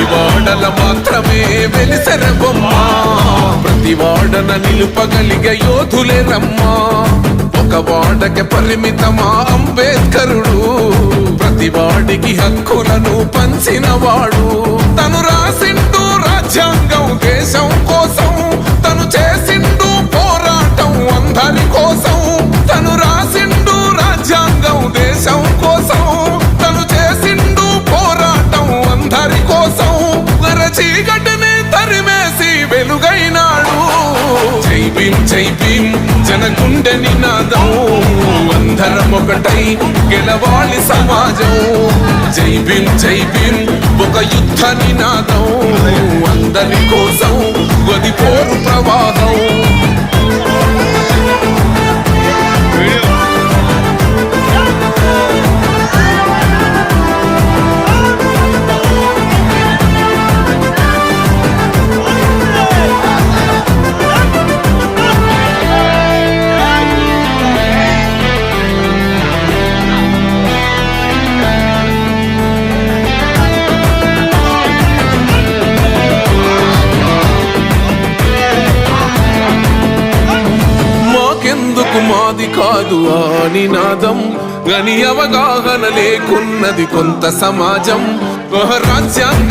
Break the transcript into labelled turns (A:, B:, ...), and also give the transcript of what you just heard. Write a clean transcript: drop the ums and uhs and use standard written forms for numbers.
A: గుడివాడల మాత్రమే వెలిసెర బొమ్మ ప్రతి వాడన నిలుపగలిగే యోధులే రమ్మా ఒక వాడకి పరిమితమా అంబేద్కరుడు ప్రతి వాడికి హక్కులను పంచిన వాడు తను రాసిండు రాజ్యాంగం దేశం కోసం తను చేసిండు పోరాటం అందరి కోసం తను రాసిండు రాజ్యాంగం దేశం కోసం తను చేసిండు పోరాటం అందరి కోసం చీకటిని తరిమేసి వెలుగైనాడు జై భీం జనగుండె నినాదం అందరం ఒకటై గెలవాలి సమాజం జై భీం ఒక యుద్ధ నినాదం అందరి కోసం గది పోరు ప్రవాహం మాది కాదు ఆ నినాదం గని అవగాహన లేకున్నది కొంత సమాజం రాజ్యాంగం